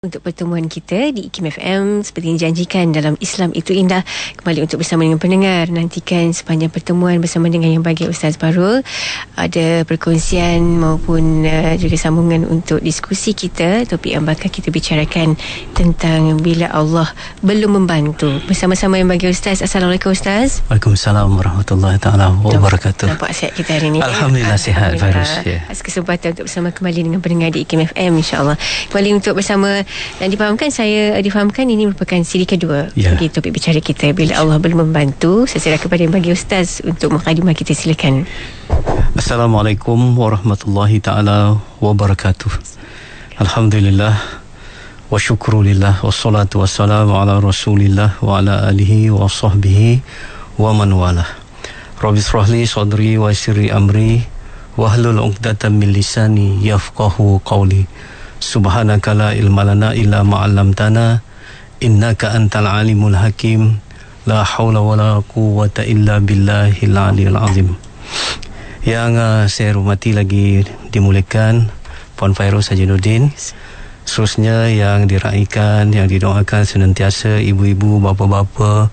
Untuk pertemuan kita di IKIM FM, seperti yang dijanjikan dalam Islam itu Indah, kembali untuk bersama dengan pendengar. Nantikan sepanjang pertemuan bersama dengan yang bahagia Ustaz Barul, ada perkongsian maupun juga sambungan untuk diskusi kita. Topik yang bakal kita bicarakan tentang bila Allah belum membantu. Bersama-sama yang bahagia Ustaz. Assalamualaikum Ustaz. Waalaikumsalam warahmatullahi taala wabarakatuh. Nampak sihat kita hari ini. Alhamdulillah sihat Fairuz. Atas kesempatan untuk bersama kembali dengan pendengar di IKIM FM, insya-Allah. Kembali untuk bersama. Dan saya difahamkan ini merupakan siri kedua bagi topik bicara kita, bila Allah belum membantu. Saya serahkan kepada bagi Ustaz untuk mukadimah kita, silakan. Assalamualaikum warahmatullahi taala wabarakatuh. Alhamdulillah wa syukrulillah wassalatu wassalamu ala Rasulillah wa ala alihi wa sahbihi wa man walah. Rabbi shrahli sadri wa yassirli amri wahlul 'uqdatam min lisani yafqahu qawli. Subhanaka la ilma lana illa ma 'allamtana innaka antal alimul hakim. La haula wala quwwata illa billahil aliyil azim. Yang saya hormati lagi dimuliakan Puan Fairuz Hajinuddin, seterusnya yang diraikan, yang didoakan senantiasa ibu-ibu, bapa-bapa,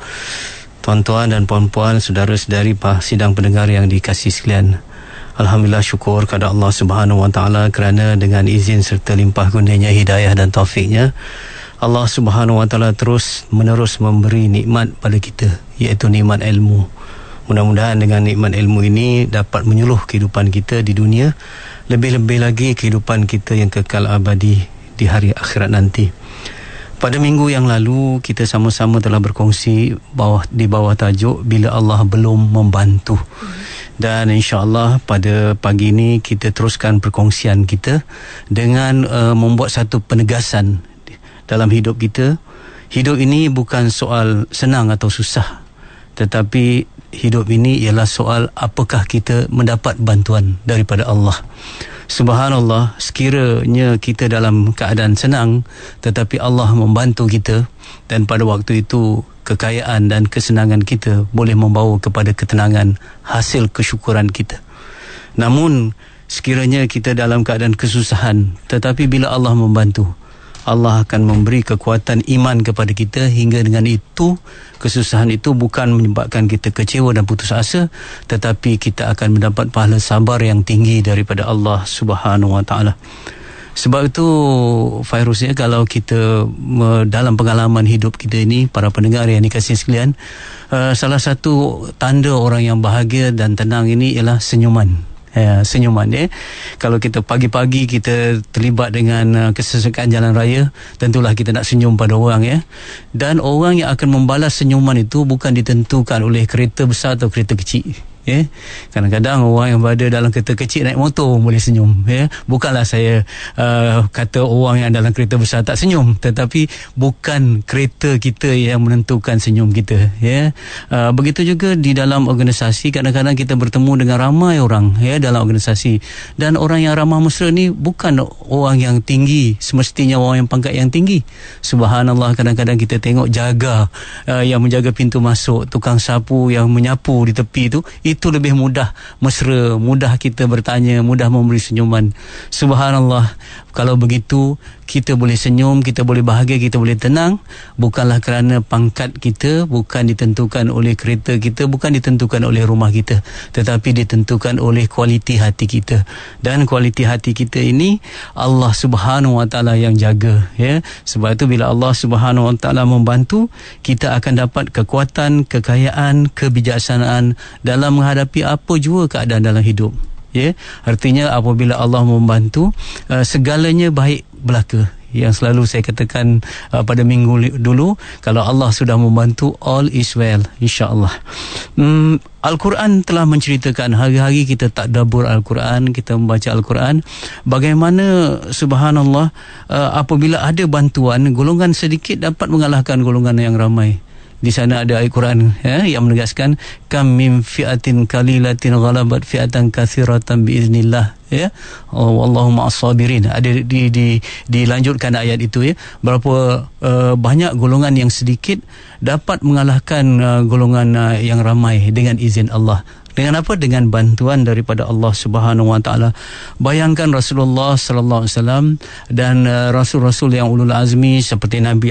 tuan-tuan dan puan-puan, saudara-saudari sidang pendengar yang dikasihi sekalian. Alhamdulillah, syukur kepada Allah Subhanahu Wa Taala kerana dengan izin serta limpah kurnianya hidayah dan taufiknya, Allah Subhanahu Wa Taala terus menerus memberi nikmat pada kita, iaitu nikmat ilmu. Mudah-mudahan dengan nikmat ilmu ini dapat menyuluh kehidupan kita di dunia, lebih-lebih lagi kehidupan kita yang kekal abadi di hari akhirat nanti. Pada minggu yang lalu kita sama-sama telah berkongsi di bawah tajuk bila Allah belum membantu. Dan insya-Allah pada pagi ini kita teruskan perkongsian kita dengan membuat satu penegasan dalam hidup kita. Hidup ini bukan soal senang atau susah, tetapi hidup ini ialah soal apakah kita mendapat bantuan daripada Allah. Subhanallah, sekiranya kita dalam keadaan senang tetapi Allah membantu kita, dan pada waktu itu kekayaan dan kesenangan kita boleh membawa kepada ketenangan, hasil kesyukuran kita. Namun sekiranya kita dalam keadaan kesusahan tetapi bila Allah membantu, Allah akan memberi kekuatan iman kepada kita, hingga dengan itu kesusahan itu bukan menyebabkan kita kecewa dan putus asa, tetapi kita akan mendapat pahala sabar yang tinggi daripada Allah Subhanahu Wa Taala. Sebab itu Fairuz, kalau kita dalam pengalaman hidup kita ini, para pendengar yang dikasihi sekalian, salah satu tanda orang yang bahagia dan tenang ini ialah senyuman. Senyuman. Kalau kita pagi-pagi kita terlibat dengan kesesakan jalan raya, tentulah kita nak senyum pada orang, dan orang yang akan membalas senyuman itu bukan ditentukan oleh kereta besar atau kereta kecil. Kadang-kadang orang yang berada dalam kereta kecil naik motor boleh senyum. Bukanlah saya kata orang yang dalam kereta besar tak senyum, tetapi bukan kereta kita yang menentukan senyum kita. Begitu juga di dalam organisasi, kadang-kadang kita bertemu dengan ramai orang dalam organisasi, dan orang yang ramah mesra ni bukan orang yang tinggi, semestinya orang yang pangkat yang tinggi. Subhanallah, kadang-kadang kita tengok jaga yang menjaga pintu masuk, tukang sapu yang menyapu di tepi itu lebih mudah mesra, mudah kita bertanya, mudah memberi senyuman. Subhanallah, kalau begitu kita boleh senyum, kita boleh bahagia, kita boleh tenang, bukanlah kerana pangkat kita, bukan ditentukan oleh kereta kita, bukan ditentukan oleh rumah kita, tetapi ditentukan oleh kualiti hati kita. Dan kualiti hati kita ini Allah Subhanahu Wa Taala yang jaga. Sebab itu bila Allah Subhanahu Wa Taala membantu, kita akan dapat kekuatan, kekayaan, kebijaksanaan dalam menghadapi apa jua keadaan dalam hidup. Artinya apabila Allah membantu, segalanya baik belaka. Yang selalu saya katakan pada minggu dulu, kalau Allah sudah membantu, all is well, insya-Allah. Al-Quran telah menceritakan, hari-hari kita tadabbur Al-Quran, kita membaca Al-Quran, bagaimana subhanallah, apabila ada bantuan, golongan sedikit dapat mengalahkan golongan yang ramai. Di sana ada ayat Quran yang menegaskan, kam min fi'atin qalilatin ghalabat fi'atan katsiratan biiznillah, wallahu ma'as sabirin. Ada dilanjutkan ayat itu, berapa banyak golongan yang sedikit dapat mengalahkan golongan yang ramai dengan izin Allah. Dengan apa? Dengan bantuan daripada Allah Subhanahu Wa Taala. Bayangkan Rasulullah sallallahu alaihi wasallam dan rasul-rasul yang ulul azmi seperti Nabi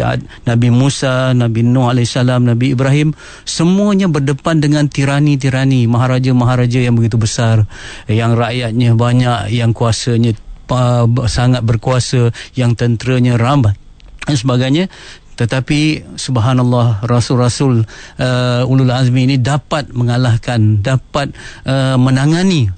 Musa, Nabi Nuh alaihi salam, Nabi Ibrahim, semuanya berdepan dengan tirani-tirani, maharaja-maharaja yang begitu besar, yang rakyatnya banyak, yang kuasanya sangat berkuasa, yang tenteranya ramai dan sebagainya. Tetapi subhanallah, rasul-rasul ulul azmi ini dapat mengalahkan, dapat menangani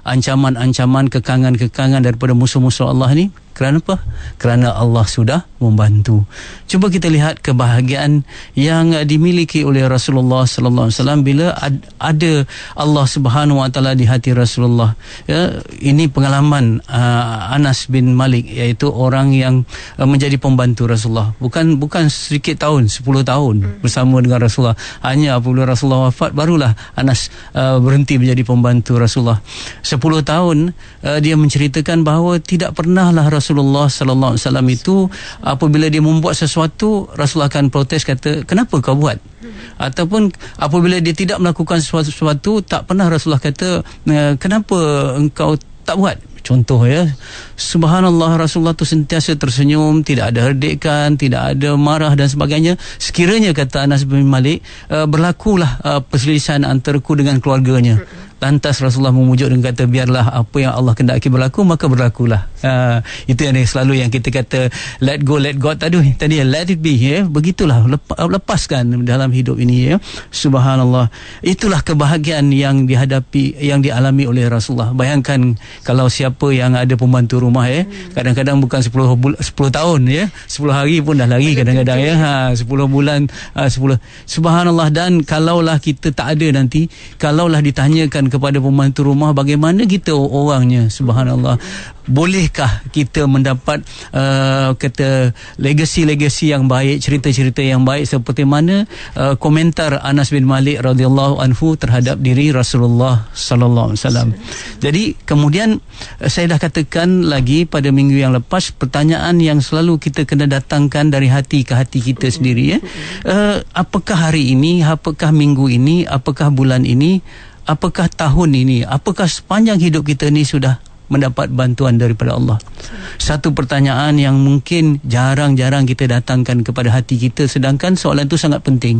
ancaman-ancaman, kekangan-kekangan daripada musuh-musuh Allah ni. Kerana apa? Kerana Allah sudah membantu. Cuba kita lihat kebahagiaan yang dimiliki oleh Rasulullah sallallahu alaihi wasallam bila ada Allah Subhanahu Wa Taala di hati Rasulullah. Ya, ini pengalaman Anas bin Malik, iaitu orang yang menjadi pembantu Rasulullah. Bukan sedikit tahun, 10 tahun bersama dengan Rasulullah. Hanya apabila Rasulullah wafat barulah Anas berhenti menjadi pembantu Rasulullah. 10 tahun dia menceritakan bahawa tidak pernahlah Rasulullah sallallahu alaihi wasallam itu apabila dia membuat sesuatu, Rasulullah akan protes, kata, kenapa kau buat? Ataupun apabila dia tidak melakukan sesuatu, tak pernah Rasulullah kata, kenapa engkau tak buat? Contoh, ya, subhanallah, Rasulullah tu sentiasa tersenyum, tidak ada herdikan, tidak ada marah dan sebagainya. Sekiranya, kata Anas bin Malik, berlakulah perselisihan antaraku dengan keluarganya, lantas Rasulullah memujuk dan kata, biarlah apa yang Allah kehendaki berlaku, maka berlakulah. Itu yang selalu yang kita kata, let go, let God tadi let it be, ya. Begitulah, lepaskan dalam hidup ini, ya. Subhanallah, itulah kebahagiaan yang dihadapi, yang dialami oleh Rasulullah. Bayangkan kalau siapa yang ada pembantu rumah, ya, kadang-kadang bukan 10 tahun, ya, 10 hari pun dah lari kadang-kadang, ya, 10 bulan, 10. Subhanallah. Dan kalaulah kita tak ada nanti, kalaulah ditanyakan kepada pembantu rumah bagaimana kita orangnya, subhanallah, bolehkah kita mendapat kata legasi-legasi yang baik, cerita-cerita yang baik seperti mana komentar Anas bin Malik radhiyallahu anhu terhadap diri Rasulullah sallallahu alaihi wasallam. Jadi kemudian saya dah katakan lagi pada minggu yang lepas, pertanyaan yang selalu kita kena datangkan dari hati ke hati kita sendiri, ya. Apakah hari ini, apakah minggu ini, apakah bulan ini, apakah tahun ini, apakah sepanjang hidup kita ni sudah mendapat bantuan daripada Allah? Satu pertanyaan yang mungkin jarang-jarang kita datangkan kepada hati kita, sedangkan soalan itu sangat penting.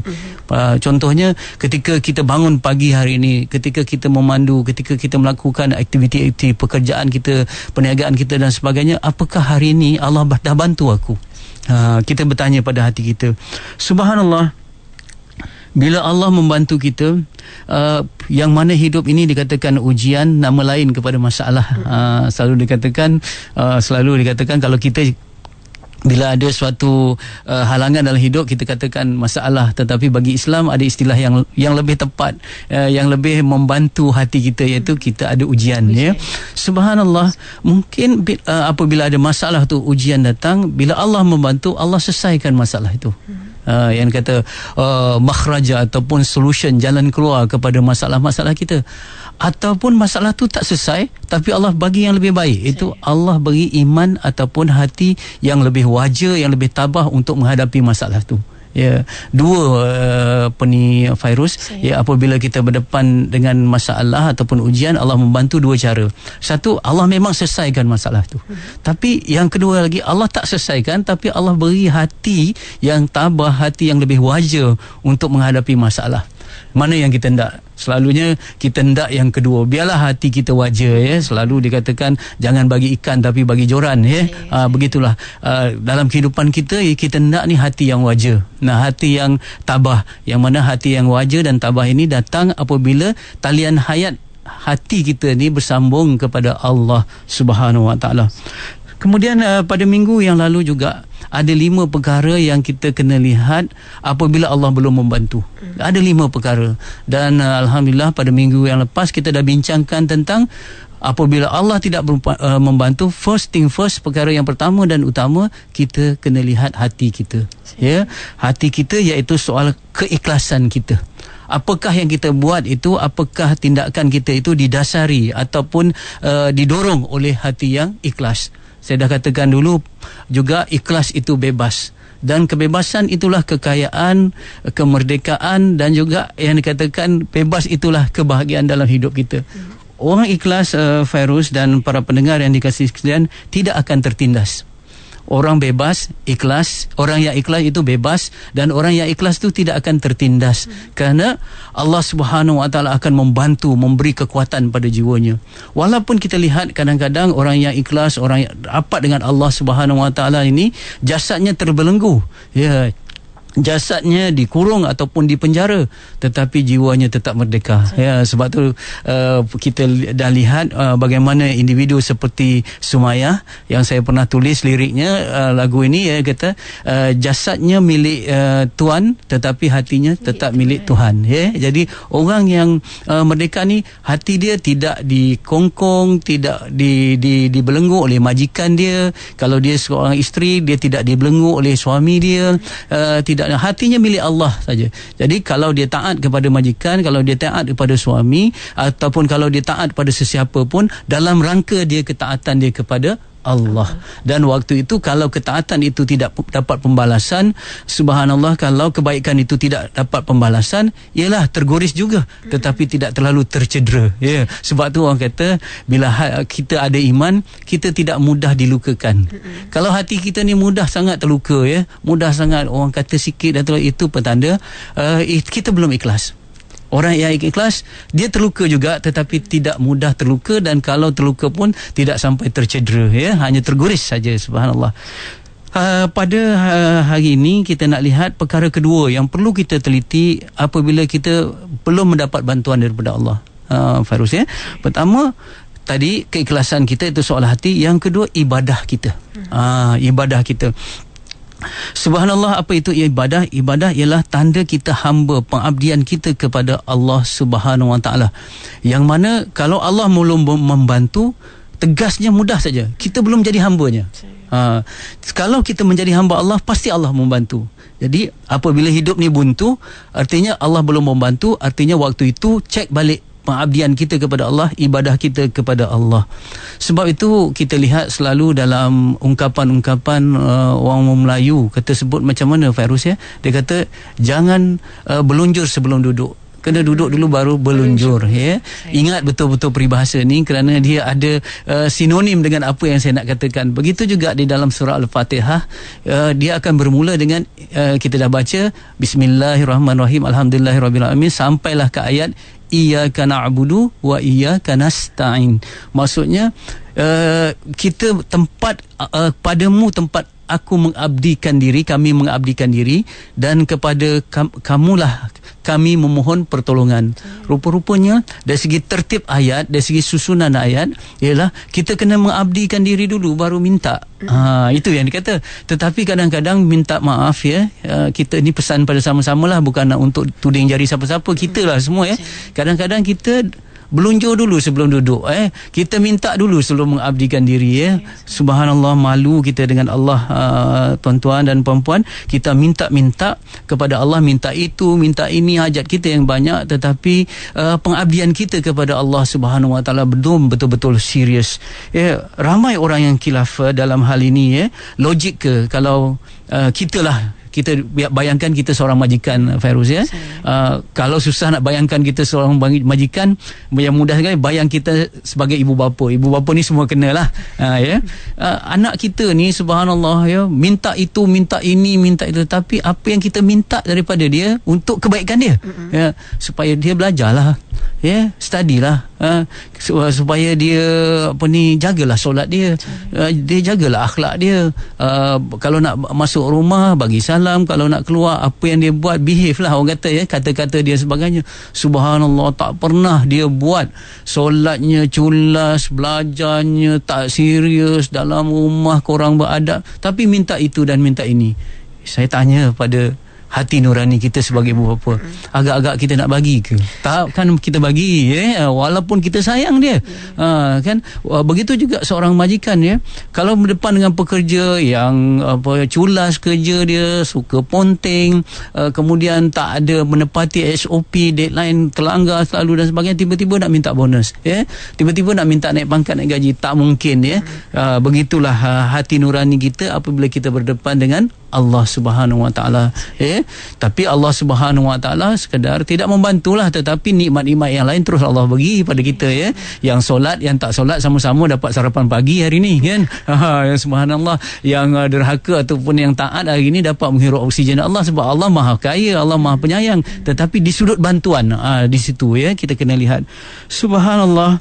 Contohnya, ketika kita bangun pagi hari ini, ketika kita memandu, ketika kita melakukan aktiviti-aktiviti pekerjaan kita, perniagaan kita dan sebagainya, apakah hari ini Allah dah bantu aku? Kita bertanya pada hati kita. Subhanallah, bila Allah membantu kita, yang mana hidup ini dikatakan ujian, nama lain kepada masalah. Selalu dikatakan kalau kita, bila ada suatu halangan dalam hidup, kita katakan masalah. Tetapi bagi Islam ada istilah yang lebih tepat, yang lebih membantu hati kita, iaitu kita ada ujian, ya. Subhanallah, mungkin apabila ada masalah tu, ujian datang, bila Allah membantu, Allah selesaikan masalah itu. Yang kata makhraja ataupun solution, jalan keluar kepada masalah-masalah kita. Ataupun masalah tu tak selesai, tapi Allah bagi yang lebih baik, itu Allah beri iman ataupun hati yang lebih wajar, yang lebih tabah untuk menghadapi masalah tu. Ya, dua virus, ya, apabila kita berdepan dengan masalah ataupun ujian, Allah membantu dua cara. Satu, Allah memang selesaikan masalah tu. Tapi yang kedua lagi, Allah tak selesaikan, tapi Allah beri hati yang tabah, hati yang lebih wajar untuk menghadapi masalah. Mana yang kita hendak? Selalunya kita hendak yang kedua. Biarlah hati kita wajar, ya. Selalu dikatakan jangan bagi ikan tapi bagi joran, ya. Begitulah dalam kehidupan kita, kita hendak ni hati yang wajar. Nah, hati yang tabah, yang mana hati yang wajar dan tabah ini datang apabila talian hayat hati kita ni bersambung kepada Allah Subhanahu Wa Taala. Kemudian pada minggu yang lalu juga ada 5 perkara yang kita kena lihat apabila Allah belum membantu. Ada 5 perkara. Dan alhamdulillah pada minggu yang lepas kita dah bincangkan tentang apabila Allah tidak membantu, first thing first, perkara yang pertama dan utama, kita kena lihat hati kita. Ya, hati kita iaitu soal keikhlasan kita. Apakah yang kita buat itu, apakah tindakan kita itu didasari ataupun didorong oleh hati yang ikhlas. Saya dah katakan dulu juga, ikhlas itu bebas. Dan kebebasan itulah kekayaan, kemerdekaan, dan juga yang dikatakan bebas itulah kebahagiaan dalam hidup kita. Orang ikhlas, Fairuz dan para pendengar yang dikasihi sekalian, tidak akan tertindas. Orang bebas, ikhlas, orang yang ikhlas itu bebas, dan orang yang ikhlas itu tidak akan tertindas, kerana Allah Subhanahu Wa Taala akan membantu, memberi kekuatan pada jiwanya. Walaupun kita lihat kadang-kadang orang yang ikhlas, orang yang rapat dengan Allah Subhanahu Wa Taala ini, jasadnya terbelenggu, ya, jasadnya dikurung ataupun dipenjara, tetapi jiwanya tetap merdeka. Ya, sebab tu kita dah lihat bagaimana individu seperti Sumayyah yang saya pernah tulis liriknya lagu ini, ya, kata jasadnya milik Tuhan tetapi hatinya tetap milik Tuhan. Ya, jadi orang yang merdeka ni, hati dia tidak dikongkong, tidak dibelenggu oleh majikan dia. Kalau dia seorang isteri, dia tidak dibelenggu oleh suami dia, tidak, hatinya milik Allah saja. Jadi kalau dia taat kepada majikan, kalau dia taat kepada suami, ataupun kalau dia taat pada sesiapa pun, dalam rangka dia ketaatan dia kepada Allah. Dan waktu itu kalau ketaatan itu tidak dapat pembalasan, subhanallah, kalau kebaikan itu tidak dapat pembalasan, ialah tergoris juga, tetapi tidak terlalu tercedera. Ya, sebab tu orang kata bila kita ada iman, kita tidak mudah dilukakan. Kalau hati kita ni mudah sangat terluka, ya, mudah sangat orang kata sikit dan itu petanda kita belum ikhlas. Orang yang ikhlas, dia terluka juga tetapi tidak mudah terluka, dan kalau terluka pun tidak sampai tercedera, ya, hanya tergoris saja, subhanallah. Pada hari ini kita nak lihat perkara kedua yang perlu kita teliti apabila kita belum mendapat bantuan daripada Allah, Fairuz, ya. Pertama tadi keikhlasan kita, itu soal hati. Yang kedua ibadah kita. Ibadah kita, subhanallah, apa itu ibadah? Ibadah ialah tanda kita hamba, pengabdian kita kepada Allah Subhanahu Wa Taala. Yang mana kalau Allah belum membantu, tegasnya mudah saja, kita belum jadi hambanya. Kalau kita menjadi hamba Allah, pasti Allah membantu. Jadi apabila hidup ni buntu, artinya Allah belum membantu, artinya waktu itu cek balik pengabdian kita kepada Allah, ibadah kita kepada Allah. Sebab itu kita lihat selalu dalam ungkapan-ungkapan orang Melayu, kata sebut macam mana, Fairuz, ya? Dia kata jangan berlunjur sebelum duduk, kena duduk dulu baru berlunjur, ya. Ingat betul-betul peribahasa ni kerana dia ada sinonim dengan apa yang saya nak katakan. Begitu juga di dalam surah Al-Fatihah, dia akan bermula dengan kita dah baca bismillahirrahmanirrahim, alhamdulillahirabbil alamin, sampailah ke ayat iyyaka na'budu wa iyyaka nasta'in. Maksudnya kita tempat padamu tempat aku mengabdikan diri, kami mengabdikan diri, dan kepada kamulah kami memohon pertolongan. Rupa-rupanya dari segi tertib ayat, dari segi susunan ayat, ialah kita kena mengabdikan diri dulu baru minta. Itu yang dikata. Tetapi kadang-kadang minta maaf, ya, kita ni pesan pada sama-sama lah, bukan nak untuk tuding jari siapa-siapa, kita lah semua, ya. Kadang-kadang kita berlunjur dulu sebelum duduk, kita minta dulu sebelum mengabdikan diri, ya. Subhanallah, malu kita dengan Allah, tuan-tuan dan puan-puan. Kita minta-minta kepada Allah, minta itu, minta ini, hajat kita yang banyak, tetapi pengabdian kita kepada Allah Subhanahu Wa Taala belum betul-betul serius, ya. Ramai orang yang khilaf dalam hal ini, ya. Logik ke kalau kita bayangkan kita seorang majikan, Fairuz, ya. Kalau susah nak bayangkan kita seorang majikan, yang mudah sekali bayang kita sebagai ibu bapa. Ibu bapa ni semua kenalah, ya. Anak kita ni, subhanallah, ya, minta itu, minta ini, minta itu, tapi apa yang kita minta daripada dia untuk kebaikan dia, ya, supaya dia belajarlah, ya, studylah, supaya dia jagalah solat dia, dia jagalah akhlak dia. Kalau nak masuk rumah, bagi salam. Kalau nak keluar, apa yang dia buat, behave lah, orang kata, ya, kata-kata dia sebagainya. Subhanallah, tak pernah dia buat solatnya culas, belajarnya tak serius, dalam rumah korang beradab, tapi minta itu dan minta ini. Saya tanya pada hati nurani kita sebagai ibu bapa. Agak-agak kita nak bagi ke? Tak, kan kita bagi walaupun kita sayang dia. Kan begitu juga seorang majikan kalau berdepan dengan pekerja yang culas kerja dia, suka ponteng, kemudian tak ada menepati SOP, deadline terlanggar selalu dan sebagainya, tiba-tiba nak minta bonus, tiba-tiba nak minta naik pangkat, naik gaji, tak mungkin. Begitulah hati nurani kita apabila kita berdepan dengan Allah Subhanahu Wa Taala. Tapi Allah Subhanahu Wa Taala sekadar tidak membantulah, tetapi nikmat-nikmat yang lain terus Allah bagi pada kita. Yang solat, yang tak solat sama-sama dapat sarapan pagi hari ni, kan. Yang subhanallah, yang derhaka ataupun yang taat hari ni dapat menghirup oksigen Allah, sebab Allah Maha Kaya, Allah Maha Penyayang. Tetapi di sudut bantuan, di situ kita kena lihat. Subhanallah,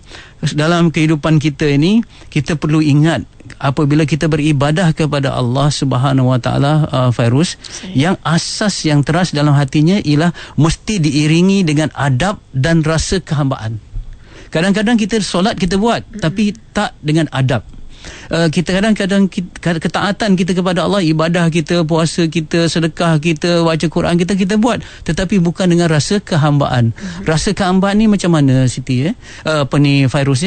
dalam kehidupan kita ini kita perlu ingat apabila kita beribadah kepada Allah Subhanahu Wa Taala, Fairuz, yang asas yang teras dalam hatinya ialah mesti diiringi dengan adab dan rasa kehambaan. Kadang-kadang kita solat kita buat tapi tak dengan adab. Kita kadang-kadang ketaatan kita kepada Allah, ibadah kita, puasa kita, sedekah kita, baca Quran kita buat, tetapi bukan dengan rasa kehambaan. Rasa kehambaan ni macam mana, Siti? Fairuz,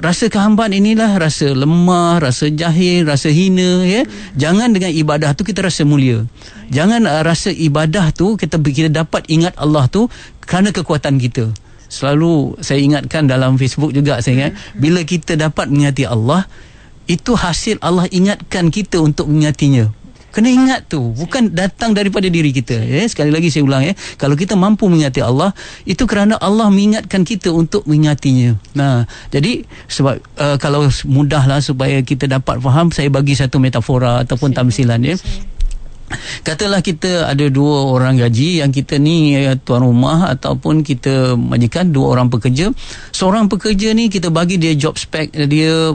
rasa kehambaan inilah rasa lemah, rasa jahil, rasa hina. Jangan dengan ibadah tu kita rasa mulia. Jangan rasa ibadah tu kita dapat ingat Allah tu kerana kekuatan kita. Selalu saya ingatkan dalam Facebook juga, saya ingat, bila kita dapat mengingati Allah, itu hasil Allah ingatkan kita untuk mengingatinya. Kena ingat tu, bukan datang daripada diri kita. Sekali lagi saya ulang, kalau kita mampu mengingati Allah, itu kerana Allah mengingatkan kita untuk mengingatinya. Nah, jadi sebab kalau mudahlah supaya kita dapat faham, saya bagi satu metafora ataupun tamsilan. Katalah kita ada 2 orang gaji, yang kita ni tuan rumah ataupun kita majikan, 2 orang pekerja. Seorang pekerja ni kita bagi dia job spec, dia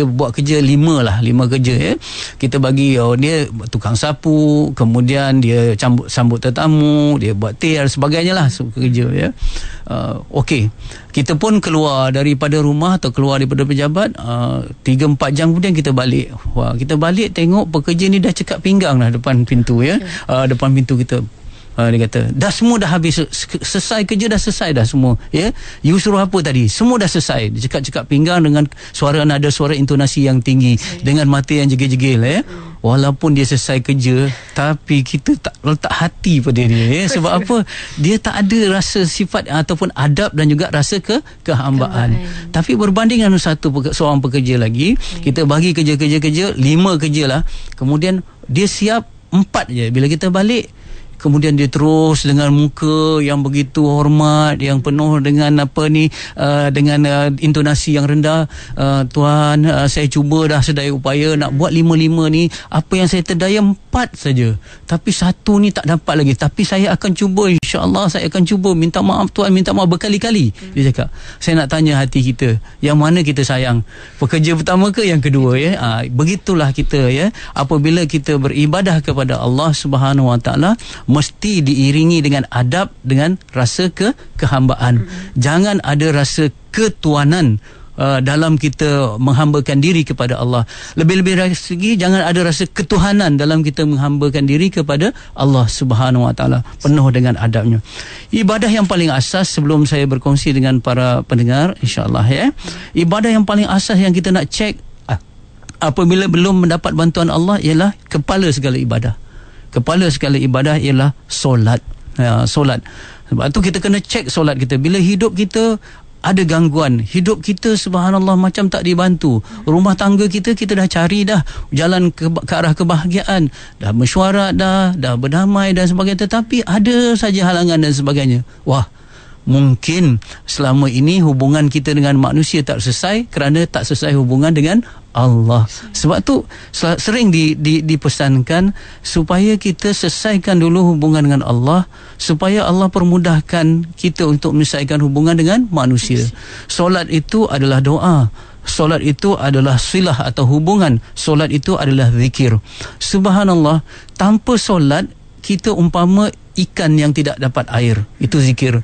buat kerja 5 kerja. Kita bagi dia tukang sapu, kemudian dia sambut tetamu, dia buat tea dan sebagainya lah, kerja. Okey, kita pun keluar daripada rumah atau keluar daripada pejabat, 3-4 jam kemudian kita balik. Kita balik tengok pekerja ni dah cekat pinggang dah depan pintu, depan pintu kita. Dia kata dah semua dah habis, selesai kerja, dah selesai dah semua. You suruh apa tadi, semua dah selesai. Dia cekak-cekak pinggang dengan nada suara intonasi yang tinggi, dengan mata yang jegil-jegil. Walaupun dia selesai kerja, tapi kita tak letak hati pada dia. Sebab apa? Dia tak ada rasa sifat ataupun adab dan juga rasa kehambaan. Tapi berbanding dengan seorang pekerja lagi, kita bagi kerja 5 kerja lah, kemudian dia siap 4 je. Bila kita balik, kemudian dia terus dengan muka yang begitu hormat, yang penuh dengan dengan intonasi yang rendah, Tuan, saya cuba dah sedaya upaya nak buat 5 ni, apa yang saya terdaya 4 saja, tapi 1 ni tak dapat lagi, tapi saya akan cuba, insya-Allah saya akan cuba, minta maaf Tuan, minta maaf berkali-kali. Dia cakap, saya nak tanya hati kita, yang mana kita sayang, pekerja pertama ke yang kedua? Begitulah kita, apabila kita beribadah kepada Allah Subhanahu Wa Taala, mesti diiringi dengan adab, dengan rasa kehambaan. Jangan ada rasa ketuanan dalam kita menghambakan diri kepada Allah. Lebih-lebih lagi, jangan ada rasa ketuhanan dalam kita menghambakan diri kepada Allah Subhanahu Wa Taala. Penuh dengan adabnya. Ibadah yang paling asas, sebelum saya berkongsi dengan para pendengar, insya-Allah, ibadah yang paling asas yang kita nak cek apabila belum mendapat bantuan Allah ialah kepala segala ibadah. Kepala segala ibadah ialah solat. Solat. Sebab tu kita kena cek solat kita. Bila hidup kita ada gangguan, hidup kita subhanallah macam tak dibantu, rumah tangga kita dah cari dah jalan ke arah kebahagiaan, dah mesyuarat dah berdamai dan sebagainya, tetapi ada saja halangan dan sebagainya. Mungkin selama ini hubungan kita dengan manusia tak selesai kerana tak selesai hubungan dengan Allah. Sebab tu sering dipesankan supaya kita selesaikan dulu hubungan dengan Allah, supaya Allah permudahkan kita untuk menyelesaikan hubungan dengan manusia. Solat itu adalah doa. Solat itu adalah silah atau hubungan. Solat itu adalah zikir. Subhanallah, tanpa solat kita umpama ikan yang tidak dapat air, itu zikir.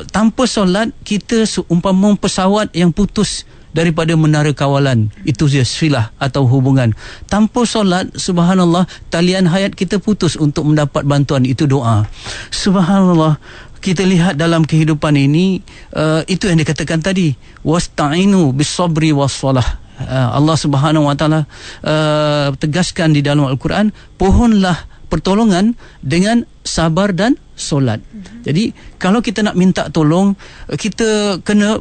Tanpa solat kita umpama pesawat yang putus daripada menara kawalan. Itu dia silah atau hubungan. Tanpa solat, subhanallah, talian hayat kita putus untuk mendapat bantuan. Itu doa. Subhanallah, kita lihat dalam kehidupan ini, itu yang dikatakan tadi, wasta'inu bis-sabri was-salah. Allah Subhanahu Wa Taala tegaskan di dalam Al-Quran, pohonlah pertolongan dengan sabar dan solat. Jadi kalau kita nak minta tolong, kita kena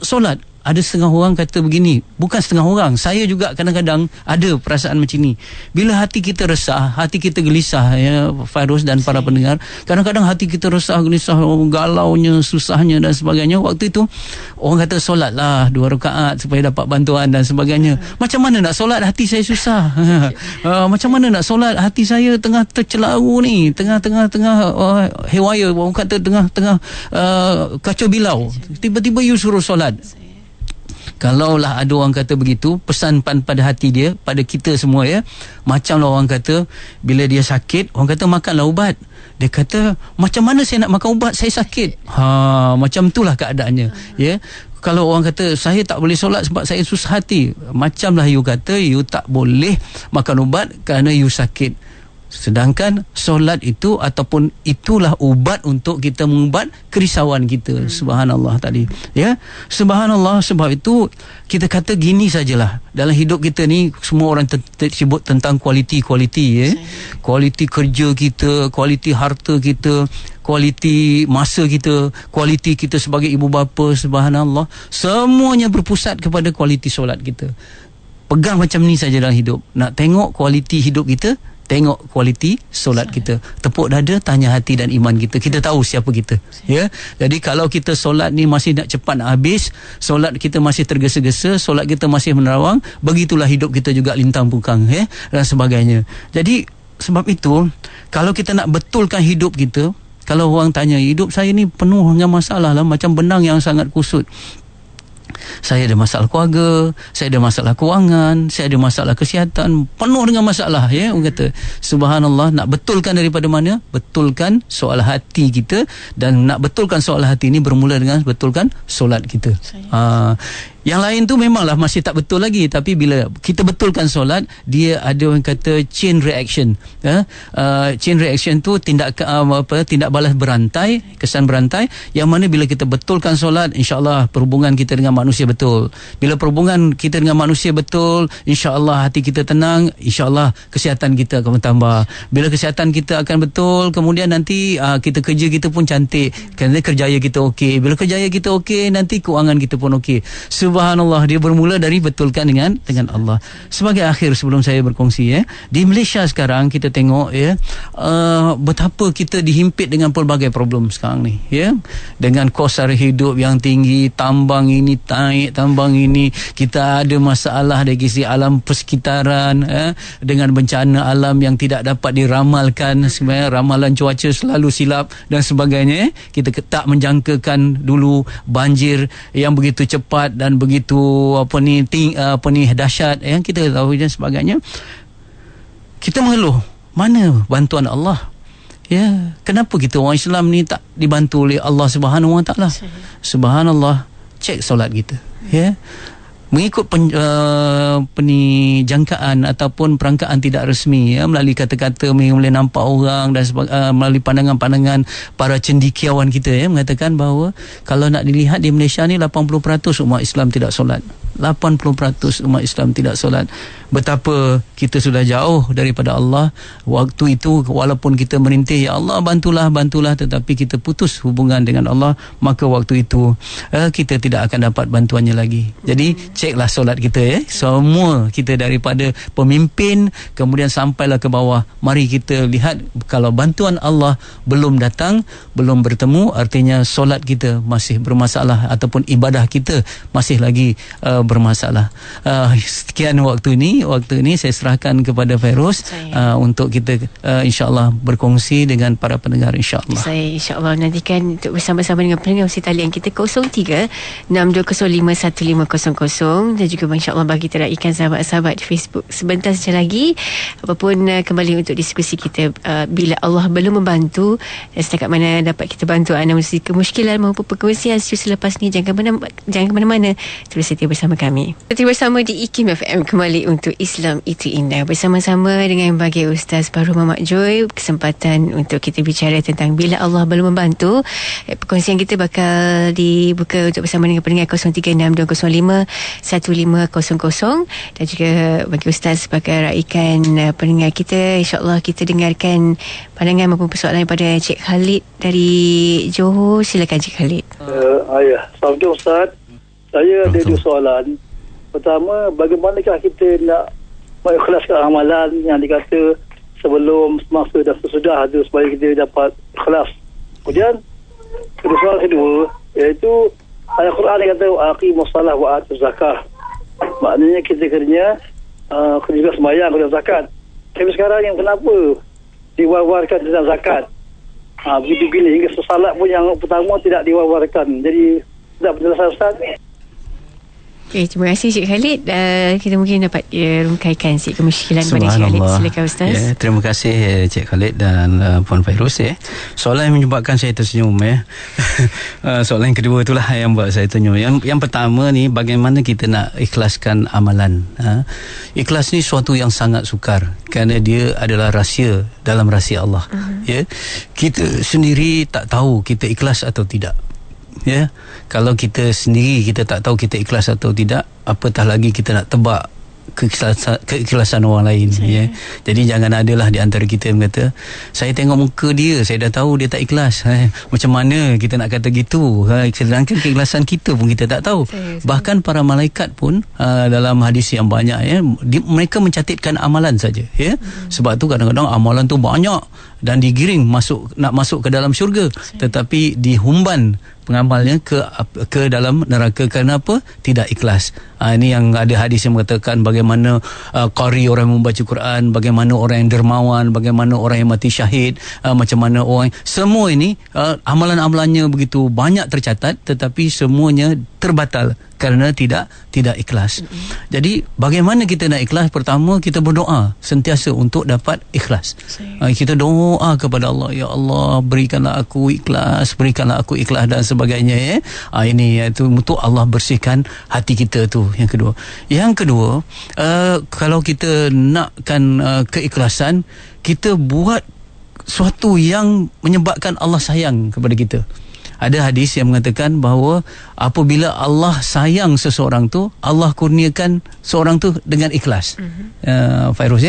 solat. Ada setengah orang kata begini, bukan setengah orang, saya juga kadang-kadang ada perasaan macam ni. Bila hati kita resah, hati kita gelisah, ya Fairuz dan para pendengar, kadang-kadang hati kita resah, gelisah, galaunya, susahnya dan sebagainya. Waktu itu orang kata solatlah 2 rakaat supaya dapat bantuan dan sebagainya. Macam mana nak solat, hati saya susah. Macam mana nak solat, hati saya tengah tercelaru ni, tengah hewaya, orang kata tengah kacau bilau. Tiba-tiba you suruh solat. Kalaulah ada orang kata begitu, pesan pada hati dia, pada kita semua, ya, macamlah orang kata bila dia sakit, orang kata makanlah ubat. Dia kata, macam mana saya nak makan ubat, saya sakit. Macam itulah keadaannya, ya. Kalau orang kata saya tak boleh solat sebab saya susah hati, macamlah you kata you tak boleh makan ubat kerana you sakit. Sedangkan solat itu ataupun itulah ubat untuk kita mengubat kerisauan kita. Subhanallah tadi, ya. Subhanallah, sebab itu kita kata gini sajalah, dalam hidup kita ni semua orang sibuk tentang kualiti, ya. Kualiti kerja kita, kualiti harta kita, kualiti masa kita, kualiti kita sebagai ibu bapa. Subhanallah, semuanya berpusat kepada kualiti solat kita. Pegang macam ni saja dalam hidup. Nak tengok kualiti hidup kita, tengok kualiti solat kita. Tepuk dada, tanya hati dan iman kita. Kita tahu siapa kita, ya. Jadi kalau kita solat ni masih nak cepat nak habis, solat kita masih tergesa-gesa, solat kita masih menerawang, begitulah hidup kita juga lintang pungkang, ya, dan sebagainya. Jadi sebab itu, kalau kita nak betulkan hidup kita, kalau orang tanya, hidup saya ni penuh dengan masalah lah, macam benang yang sangat kusut. Saya ada masalah keluarga, saya ada masalah kewangan, saya ada masalah kesihatan, penuh dengan masalah, ya. Orang kata, subhanallah, nak betulkan daripada mana? Betulkan soal hati kita, dan nak betulkan soal hati ini bermula dengan betulkan solat kita. Yang lain tu memanglah masih tak betul lagi, tapi bila kita betulkan solat, dia ada orang kata chain reaction, chain reaction tu tindak balas berantai, kesan berantai, yang mana bila kita betulkan solat, insya-Allah perhubungan kita dengan manusia betul. Bila perhubungan kita dengan manusia betul, insya-Allah hati kita tenang, insya-Allah kesihatan kita akan bertambah. Bila kesihatan kita akan betul, kemudian nanti kita kerja kita pun cantik, kerana kerjaya kita okey. Bila kerjaya kita okey, nanti keuangan kita pun okey. Subhanallah, dia bermula dari betulkan dengan Allah. Sebagai akhir sebelum saya berkongsi, ya, di Malaysia sekarang kita tengok, ya, betapa kita dihimpit dengan pelbagai problem sekarang ni, ya. Dengan kos sara hidup yang tinggi, tambang ini naik, tambang ini, kita ada masalah dari sisi alam persekitaran, dengan bencana alam yang tidak dapat diramalkan. Sebenarnya ramalan cuaca selalu silap dan sebagainya. Kita tak menjangkakan dulu banjir yang begitu cepat dan begitu dahsyat, yang kita tahu dan sebagainya. Kita mengeluh, mana bantuan Allah, ya? Kenapa kita orang Islam ni tak dibantu oleh Allah Subhanahu Wa Taala? Subhanallah, cek solat kita, ya. Mengikut jangkaan ataupun perangkaan tidak rasmi, ya, melalui kata-kata, boleh nampak orang dan melalui pandangan-pandangan para cendekiawan kita, ya, mengatakan bahawa kalau nak dilihat di Malaysia ni 80% umat Islam tidak solat. 80% umat Islam tidak solat. Betapa kita sudah jauh daripada Allah. Waktu itu walaupun kita merintih, ya Allah bantulah, tetapi kita putus hubungan dengan Allah, maka waktu itu kita tidak akan dapat bantuannya lagi. Jadi ceklah solat kita, ya. Semua kita daripada pemimpin kemudian sampailah ke bawah, mari kita lihat, kalau bantuan Allah belum datang, belum bertemu, artinya solat kita masih bermasalah ataupun ibadah kita masih lagi bermasalah. Sekian waktu ini saya serahkan kepada Fairuz untuk kita insya-Allah berkongsi dengan para pendengar, insya-Allah. Saya insya-Allah nantikan untuk bersama-sama dengan pendengar usia talian kita 03-6205-1500 dan juga insya-Allah bagi teraikan sahabat-sahabat di Facebook. Sebentar saja lagi, apapun kembali untuk diskusi kita, bila Allah belum membantu dan setakat mana dapat kita bantu anda mesti kemusykilan maupun perkongsian selepas ni. Jangan ke mana-mana, terus setia bersama bersama kami. Seperti bersama di IKIM FM kembali untuk Islam Itu Indah bersama-sama dengan bagi Ustaz Baharul Muhammad Joy. Kesempatan untuk kita bicara tentang bila Allah belum membantu. Perkongsian kita bakal dibuka untuk bersama dengan pendengar 0362051500 dan juga bagi Ustaz sebagai raikan pendengar kita. InsyaAllah kita dengarkan pandangan maupun persoalan daripada Cik Khalid dari Johor. Silakan Cik Khalid. Assalamualaikum Ustaz. Saya ada dua soalan. Pertama, bagaimanakah kita nak mengikhlaskan amalan yang dikata sebelum, semasa dan sesudah tu supaya kita dapat ikhlas. Kemudian soalan kedua, iaitu ayat Quran yang kata aqimus salah wa atuz zakah. Maknanya kita kena juga sembahyang dan zakat. Tapi sekarang yang kenapa diwar-warkan tentang zakat? Begitu gini hingga sesalat pun yang pertama tidak diwar-warkan. Jadi tidak penjelasan Ustaz. Okay, terima kasih Cik Khalid. Kita mungkin dapat rungkaikan sikit kemusykilan pada Cik Khalid. Silakan Ustaz. Terima kasih Cik Khalid dan Puan Fairuz. Soalan yang menyebabkan saya tersenyum. Soalan yang kedua itulah yang buat saya tersenyum. Yang pertama ni, bagaimana kita nak ikhlaskan amalan. Ikhlas ni suatu yang sangat sukar kerana dia adalah rahsia dalam rahsia Allah. Kita sendiri tak tahu kita ikhlas atau tidak. Kalau kita sendiri kita tak tahu kita ikhlas atau tidak, apatah lagi kita nak tebak keikhlasan orang lain. Jadi jangan adalah di antara kita yang kata, saya tengok muka dia, saya dah tahu dia tak ikhlas. Macam mana kita nak kata gitu? Sedangkan keikhlasan kita pun kita tak tahu. Bahkan para malaikat pun dalam hadis yang banyak, mereka mencatatkan amalan saja. Sebab tu kadang-kadang amalan tu banyak dan digiring nak masuk ke dalam syurga, tetapi dihumban pengamalnya ke dalam neraka. Kerana apa? Tidak ikhlas. Ini yang ada hadis yang mengatakan bagaimana qari, orang yang membaca Quran, bagaimana orang yang dermawan, bagaimana orang yang mati syahid, macam mana orang, semua ini amalan-amalannya begitu banyak tercatat, tetapi semuanya terbatal kerana tidak ikhlas. Jadi bagaimana kita nak ikhlas? Pertama, kita berdoa sentiasa untuk dapat ikhlas. Kita doa kepada Allah, ya Allah, berikanlah aku ikhlas, berikanlah aku ikhlas dan sebagainya. Ini itu untuk Allah bersihkan hati kita tu. Yang kedua, kalau kita nakkan keikhlasan, kita buat suatu yang menyebabkan Allah sayang kepada kita. Ada hadis yang mengatakan bahawa apabila Allah sayang seseorang tu, Allah kurniakan seorang tu dengan ikhlas. Fairuz,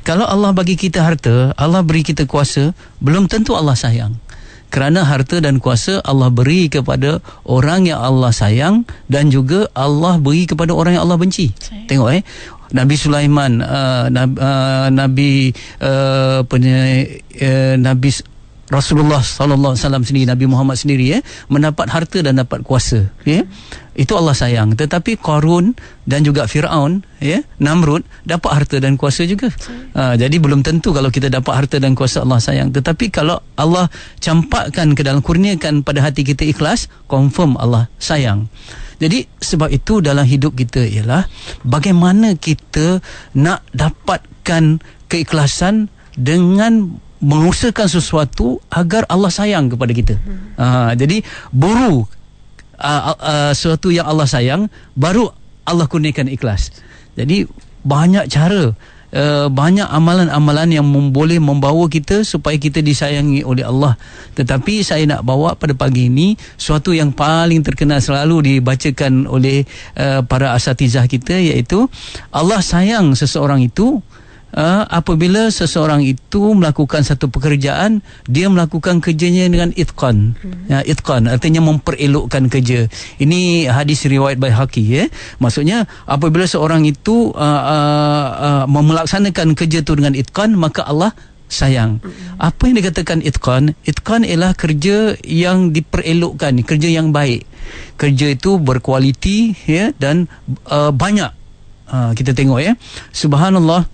kalau Allah bagi kita harta, Allah beri kita kuasa, belum tentu Allah sayang. Kerana harta dan kuasa Allah beri kepada orang yang Allah sayang, dan juga Allah beri kepada orang yang Allah benci. Tengok Nabi Sulaiman, Nabi Rasulullah sallallahu alaihi wasallam sendiri, Nabi Muhammad sendiri mendapat harta dan dapat kuasa. Itu Allah sayang. Tetapi Qarun dan juga Firaun, Namrud dapat harta dan kuasa juga. Jadi belum tentu kalau kita dapat harta dan kuasa Allah sayang. Tetapi kalau Allah campakkan ke dalam, kurniakan pada hati kita ikhlas, confirm Allah sayang. Jadi sebab itu dalam hidup kita ialah bagaimana kita nak dapatkan keikhlasan dengan mengusahakan sesuatu agar Allah sayang kepada kita. Jadi buru sesuatu yang Allah sayang, baru Allah kurniakan ikhlas. Jadi banyak cara, banyak amalan-amalan yang boleh membawa kita supaya kita disayangi oleh Allah. Tetapi saya nak bawa pada pagi ini suatu yang paling terkenal selalu dibacakan oleh para asatizah kita, iaitu Allah sayang seseorang itu apabila seseorang itu melakukan satu pekerjaan, dia melakukan kerjanya dengan itqan. Itqan artinya memperelokkan kerja. Ini hadis riwayat Baihaqi. Maksudnya apabila seorang itu melaksanakan kerja itu dengan itqan, maka Allah sayang. Apa yang dikatakan itqan? Itqan ialah kerja yang diperelokkan, kerja yang baik. Kerja itu berkualiti dan banyak. Kita tengok Subhanallah,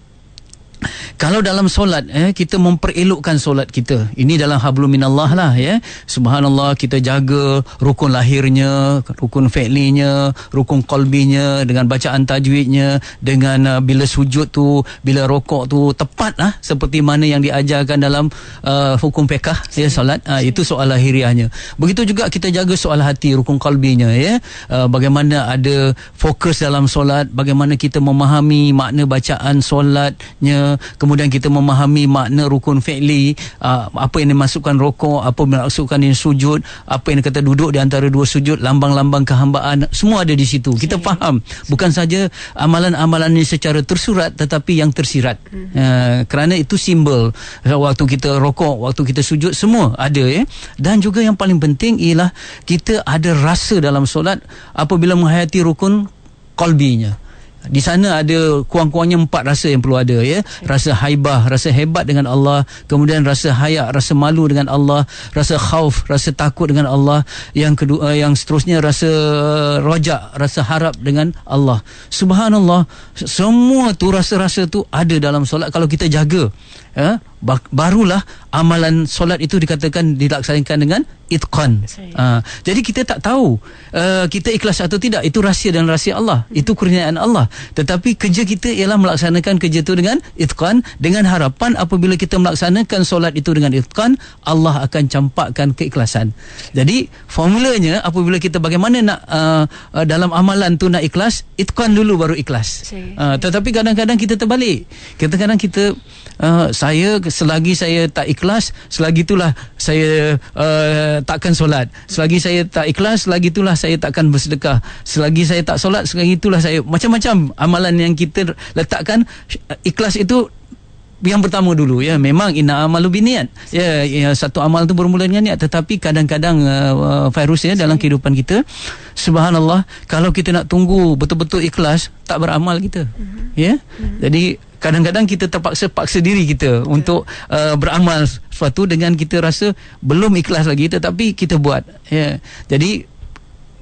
Kalau dalam solat kita memperelokkan solat kita, ini dalam hablum minallah lah ya. Subhanallah, kita jaga rukun lahirnya, rukun fi'linya, rukun qalbinya, dengan bacaan tajwidnya, dengan bila sujud tu, bila rokok tu tepat lah seperti mana yang diajarkan dalam hukum fiqh ya solat. Itu soal lahiriahnya. Begitu juga kita jaga soal hati, rukun qalbinya ya. Bagaimana ada fokus dalam solat, bagaimana kita memahami makna bacaan solatnya, kemudian kita memahami makna rukun fi'li, apa yang dimasukkan rokok, apa yang dimasukkan yang sujud, apa yang kata duduk di antara dua sujud, lambang-lambang kehambaan, semua ada di situ. Kita faham, bukan saja amalan-amalan ini secara tersurat tetapi yang tersirat. Kerana itu simbol waktu kita rokok, waktu kita sujud, semua ada ya. Dan juga yang paling penting ialah kita ada rasa dalam solat apabila menghayati rukun qalbinya. Di sana ada kurang-kurangnya 4 rasa yang perlu ada ya. Rasa haibah, rasa hebat dengan Allah, kemudian rasa haya, rasa malu dengan Allah, rasa khauf, rasa takut dengan Allah, yang kedua, yang seterusnya rasa raja, rasa harap dengan Allah. Subhanallah, semua tu rasa-rasa tu ada dalam solat kalau kita jaga. Barulah amalan solat itu dikatakan dilaksanakan dengan itqan. Jadi kita tak tahu kita ikhlas atau tidak, itu rahsia dan rahsia Allah, itu kurniaan Allah. Tetapi kerja kita ialah melaksanakan kerja itu dengan itqan, dengan harapan apabila kita melaksanakan solat itu dengan itqan, Allah akan campakkan keikhlasan. Jadi formulanya apabila kita bagaimana nak dalam amalan tu nak ikhlas, itqan dulu baru ikhlas. Tetapi kadang-kadang kita terbalik. Kadang-kadang kita saya selagi saya tak ikhlas, selagi itulah saya takkan solat. Selagi saya tak ikhlas, selagi itulah saya takkan bersedekah. Selagi saya tak solat, selagi itulah saya, macam-macam amalan yang kita letakkan. Ikhlas itu yang pertama dulu ya. Memang inna amalu biniat ya, satu amal tu bermula dengan niat. Tetapi kadang-kadang virus ya dalam kehidupan kita, subhanallah, kalau kita nak tunggu betul-betul ikhlas, tak beramal kita ya. Jadi kadang-kadang kita terpaksa diri kita untuk beramal sesuatu dengan kita rasa belum ikhlas lagi, tetapi kita buat ya. Jadi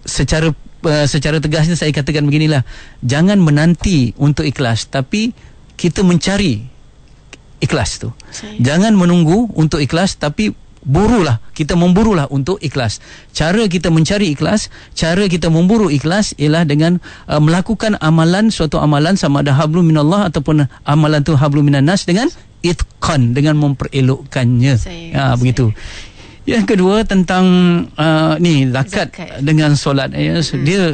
secara tegasnya saya katakan beginilah, jangan menanti untuk ikhlas, tapi kita mencari ikhlas tu. Jangan menunggu untuk ikhlas, tapi kita memburulah untuk ikhlas. Cara kita mencari ikhlas, cara kita memburu ikhlas ialah dengan melakukan amalan, suatu amalan sama ada hablum minallah ataupun amalan tu hablum minan nas, dengan itqan, dengan memperelokkannya. Begitu. Yang kedua tentang zakat dengan solat ya. Dia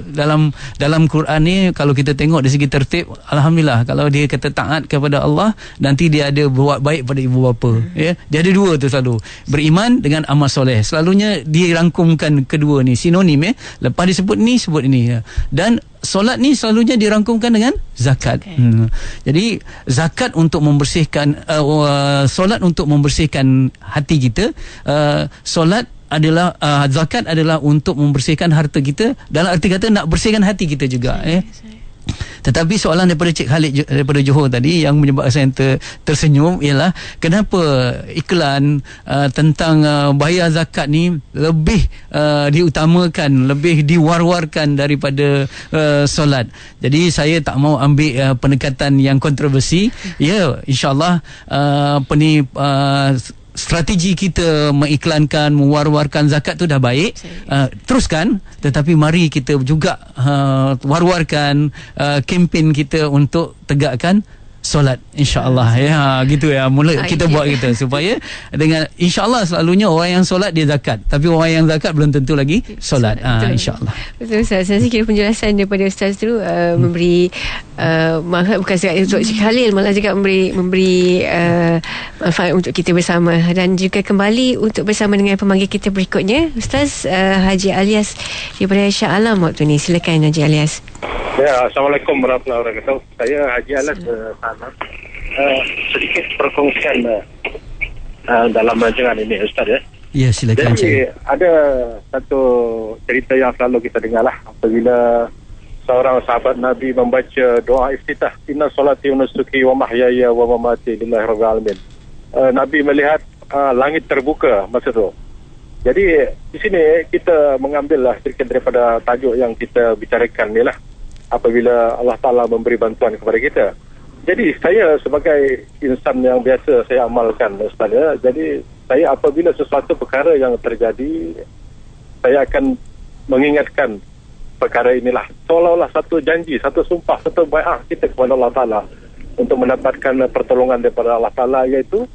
dalam Quran ni kalau kita tengok dari segi tertib, alhamdulillah, kalau dia kata taat kepada Allah, nanti dia ada buat baik pada ibu bapa ya. Dia ada dua tu selalu, beriman dengan amal soleh. Selalunya dirangkumkan kedua ni sinonim ya. Lepas disebut ni, sebut ini ya. Dan solat ni selalunya dirangkumkan dengan zakat. Jadi zakat untuk membersihkan, solat untuk membersihkan hati kita, solat adalah zakat adalah untuk membersihkan harta kita, dalam arti kata nak bersihkan hati kita juga. Tetapi soalan daripada Cik Khalid daripada Johor tadi yang menyebabkan saya tersenyum ialah kenapa iklan tentang bayar zakat ni lebih diutamakan, lebih diwar-warkan daripada solat. Jadi saya tak mau ambil pendekatan yang kontroversi. Ya, insyaAllah strategi kita mengiklankan, mewar-warkan zakat tu dah baik, teruskan. Tetapi mari kita juga war-warkan kempen kita untuk tegakkan solat, insya-Allah ya. Gitu ya, mula kita buat kita supaya dengan insya-Allah selalunya orang yang solat dia zakat, tapi orang yang zakat belum tentu lagi solat. Insya-Allah. Betul Ustaz. Saya kira penjelasan daripada Ustaz tu memberi bukan sekadar untuk Cik Khalil, malah juga memberi manfaat untuk kita bersama. Dan juga kembali untuk bersama dengan pemanggil kita berikutnya, Ustaz Haji Alias daripada Shah Alam waktu ni. Silakan Haji Alias. Ya, Assalamualaikum warahmatullahi wabarakatuh. Saya Haji Alas sedikit perkongsian dalam rancangan ini, Ustaz ya. Ya, silakan. Jadi ada satu cerita yang selalu kita dengar lah, apabila seorang sahabat Nabi membaca doa iftitah, inna solati wa nusuki wa mahyaya wa mamati lillahi rabbil alamin. Nabi melihat langit terbuka masa tu. Jadi di sini kita mengambil lah sedikit daripada tajuk yang kita bicarakan ni lah, apabila Allah Ta'ala memberi bantuan kepada kita. Jadi saya sebagai insan yang biasa saya amalkan, Ustaz, ya. Jadi saya apabila sesuatu perkara yang terjadi, saya akan mengingatkan perkara inilah seolah-olah satu janji, satu sumpah, satu bai'ah kita kepada Allah Ta'ala untuk mendapatkan pertolongan daripada Allah Ta'ala, iaitu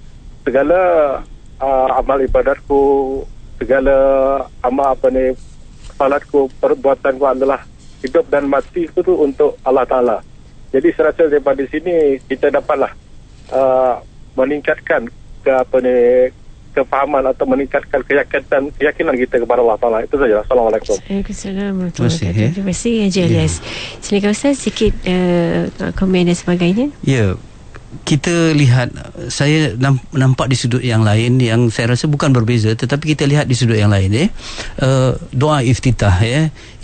segala amal ibadatku, segala amal salatku, perbuatanku adalah hidup dan mati itu untuk Allah Ta'ala. Jadi saya rasa daripada sini kita dapatlah meningkatkan kefahaman atau meningkatkan keyakinan kita kepada Allah Ta'ala. Itu saja. Assalamualaikum. Assalamualaikum. Terima kasih Haji Ilyas. Silakan Ustaz sikit komen dan sebagainya. Ya, kita lihat, saya nampak di sudut yang lain yang saya rasa bukan berbeza, tetapi kita lihat di sudut yang lain, doa iftitah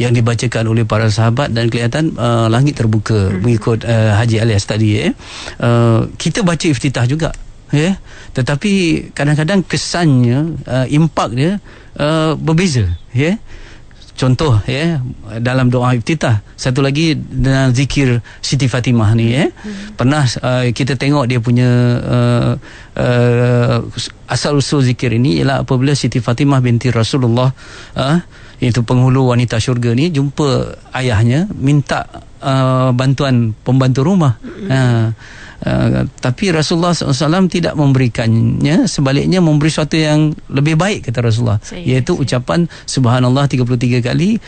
yang dibacakan oleh para sahabat, dan kelihatan langit terbuka mengikut Haji Ilyas tadi. Kita baca iftitah juga, tetapi kadang-kadang kesannya, impak dia berbeza. Contoh dalam doa iftitah, satu lagi dengan zikir Siti Fatimah ni, pernah kita tengok dia punya asal usul zikir ini ialah apabila Siti Fatimah binti Rasulullah, iaitu penghulu wanita syurga ni, jumpa ayahnya minta bantuan pembantu rumah. Tapi Rasulullah SAW tidak memberikannya, sebaliknya memberi sesuatu yang lebih baik, kata Rasulullah, iaitu ucapan Subhanallah 33 kali,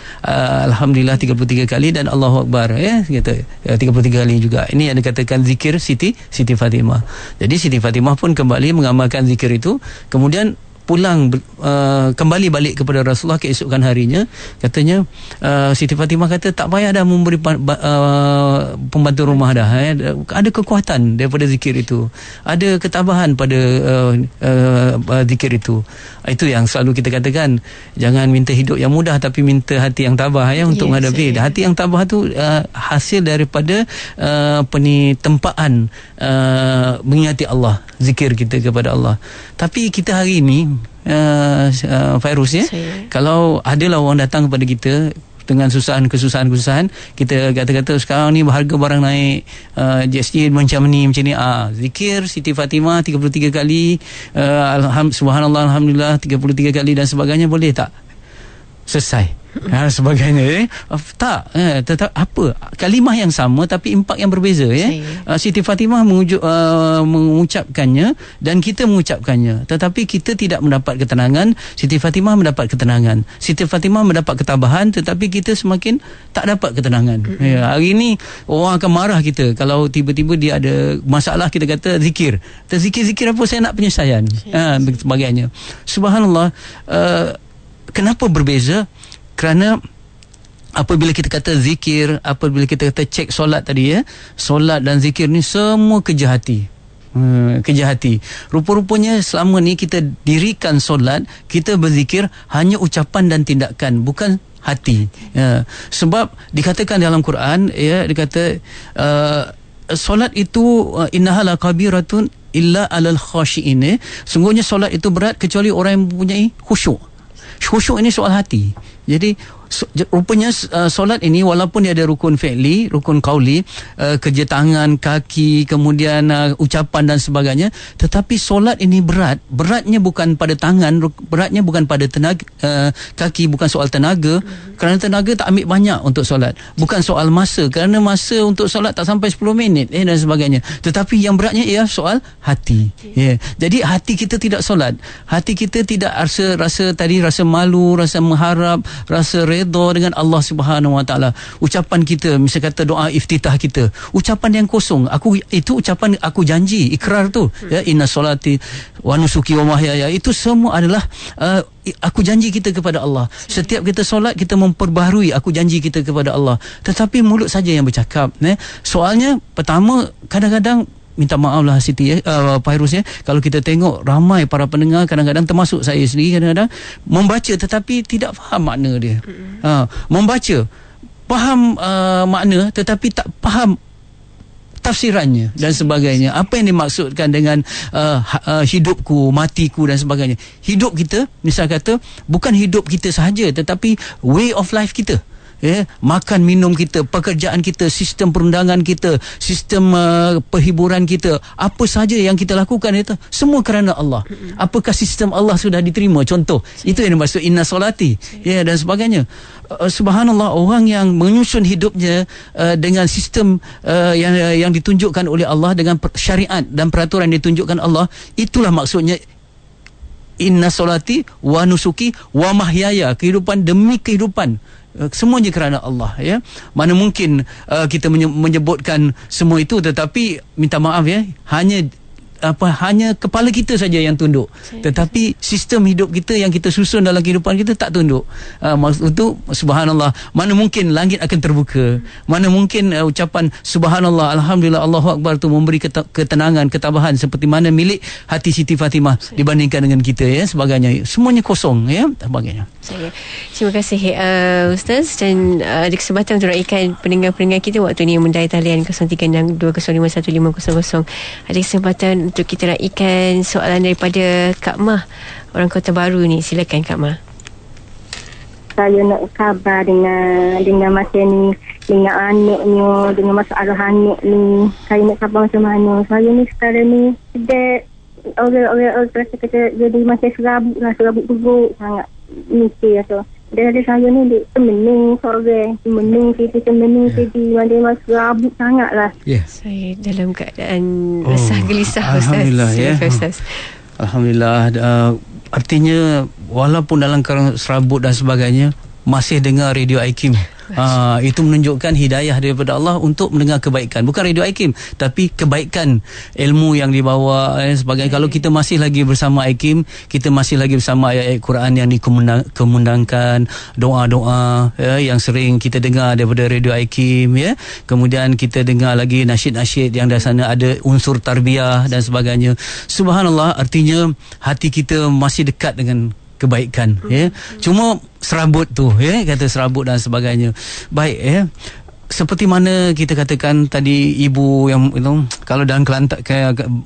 Alhamdulillah 33 kali, dan Allahu Akbar kata 33 kali juga. Ini yang dikatakan zikir Siti Fatimah. Jadi Siti Fatimah pun kembali mengamalkan zikir itu, kemudian pulang kembali balik kepada Rasulullah keesokan harinya. Katanya Siti Fatimah kata, tak payah dah memberi pembantu rumah dah, ada kekuatan daripada zikir itu, ada ketabahan pada zikir itu. Itu yang selalu kita katakan, jangan minta hidup yang mudah, tapi minta hati yang tabah untuk menghadapi. Hati yang tabah tu hasil daripada tempaan mengingati Allah, zikir kita kepada Allah. Tapi kita hari ini Fairuz, kalau adalah orang datang kepada kita dengan kesusahan, kita kata-kata sekarang ni harga barang naik, GST macam ni, zikir Siti Fatimah 33 kali, Subhanallah Alhamdulillah 33 kali dan sebagainya, boleh tak? Selesai. Sebagainya tak, tetap apa, kalimah yang sama tapi impak yang berbeza. Siti Fatimah mengucapkannya dan kita mengucapkannya, tetapi kita tidak mendapat ketenangan. Siti Fatimah mendapat ketenangan, Siti Fatimah mendapat ketabahan, tetapi kita semakin tak dapat ketenangan. Hari ini orang akan marah kita kalau tiba-tiba dia ada masalah, kita kata zikir apa, saya nak penyelesaian, sebagainya. Subhanallah. Kenapa berbeza? Kerana apabila kita kata zikir, apabila kita kata cek solat tadi, solat dan zikir ni semua kerja hati. Rupa-rupanya selama ni kita dirikan solat, kita berzikir hanya ucapan dan tindakan, bukan hati. Sebab dikatakan dalam Quran, dikata solat itu innaha lakabiratun illa alal khashiin. Sungguhnya solat itu berat kecuali orang yang mempunyai khusyuk. Khusyuk ini soal hati. Jadi rupanya solat ini walaupun dia ada rukun fi'li, rukun qauli, kerja tangan, kaki, kemudian ucapan dan sebagainya, tetapi solat ini beratnya bukan pada tangan, beratnya bukan pada tenaga, kaki, bukan soal tenaga, kerana tenaga tak ambil banyak untuk solat, bukan soal masa, kerana masa untuk solat tak sampai 10 minit dan sebagainya, tetapi yang beratnya ialah soal hati. Jadi hati kita tidak solat, hati kita tidak rasa malu, rasa mengharap, rasa redha dengan Allah Subhanahu Wa Taala. Ucapan kita, misal kata doa iftitah kita, ucapan yang kosong. Itu ucapan aku janji, ikrar tu, inna solati wa nusuki wa mahyaya, itu semua adalah aku janji kita kepada Allah. Setiap kita solat, kita memperbaharui aku janji kita kepada Allah. Tetapi mulut saja yang bercakap. Soalnya pertama, kadang-kadang minta maaf lah Siti, Fairuz, kalau kita tengok ramai para pendengar, kadang-kadang termasuk saya sendiri, kadang-kadang membaca tetapi tidak faham makna dia. Membaca faham makna tetapi tak faham tafsirannya dan sebagainya. Apa yang dimaksudkan dengan hidupku, matiku dan sebagainya. Hidup kita, misal kata, bukan hidup kita sahaja, tetapi way of life kita. makan minum kita, pekerjaan kita, sistem perundangan kita, sistem perhiburan kita, apa saja yang kita lakukan itu semua kerana Allah. Apakah sistem Allah sudah diterima? Contoh, itu yang dimaksud inna solati, dan sebagainya. Subhanallah, orang yang menyusun hidupnya dengan sistem yang ditunjukkan oleh Allah, dengan syariat dan peraturan yang ditunjukkan Allah, itulah maksudnya inna solati wa nusuki wa mahyaya, kehidupan demi kehidupan, semuanya kerana Allah, Mana mungkin kita menyebutkan semua itu, tetapi minta maaf, hanya kepala kita saja yang tunduk, tetapi sistem hidup kita yang kita susun dalam kehidupan kita tak tunduk. Maksud itu, subhanallah, mana mungkin langit akan terbuka, mana mungkin ucapan subhanallah, alhamdulillah, Allahu akbar tu memberi ketenangan, ketabahan seperti mana milik hati Siti Fatimah dibandingkan dengan kita, sebagainya, semuanya kosong, sebagainya. Terima kasih Ustaz, dan ada kesempatan untuk raikan pendengar-pendengar kita waktu ni mendai talian 0362051500. Ada kesempatan untuk kita raikan soalan daripada Kak Mah, orang Kota Baru ni. Silakan Kak Mah. Saya nak khabar dengan masa ni, dengan anaknya, dengan masalah anak ni. Saya nak khabar macam mana. Saya ni sekarang ni orang rasa kata jadi macam serabut buruk sangat mikir atau dari saya ni dia temening seorang kita temening jadi mana serabut sangat lah. Saya dalam keadaan resah gelisah Ustaz. Alhamdulillah, Ustaz. Alhamdulillah. Artinya walaupun dalam keadaan serabut dan sebagainya masih dengar Radio Aikim. Itu menunjukkan hidayah daripada Allah untuk mendengar kebaikan. Bukan Radio Aikim, tapi kebaikan ilmu yang dibawa sebagainya. Kalau kita masih lagi bersama Aikim, kita masih lagi bersama ayat-ayat Quran yang dikemandangkan, doa-doa yang sering kita dengar daripada Radio Aikim, kemudian kita dengar lagi nasyid-nasyid yang di sana ada unsur tarbiyah dan sebagainya. Subhanallah, artinya hati kita masih dekat dengan kebaikan, cuma serabut tu, kata serabut dan sebagainya. Baik, seperti mana kita katakan tadi, ibu yang kalau dalam Kelantan,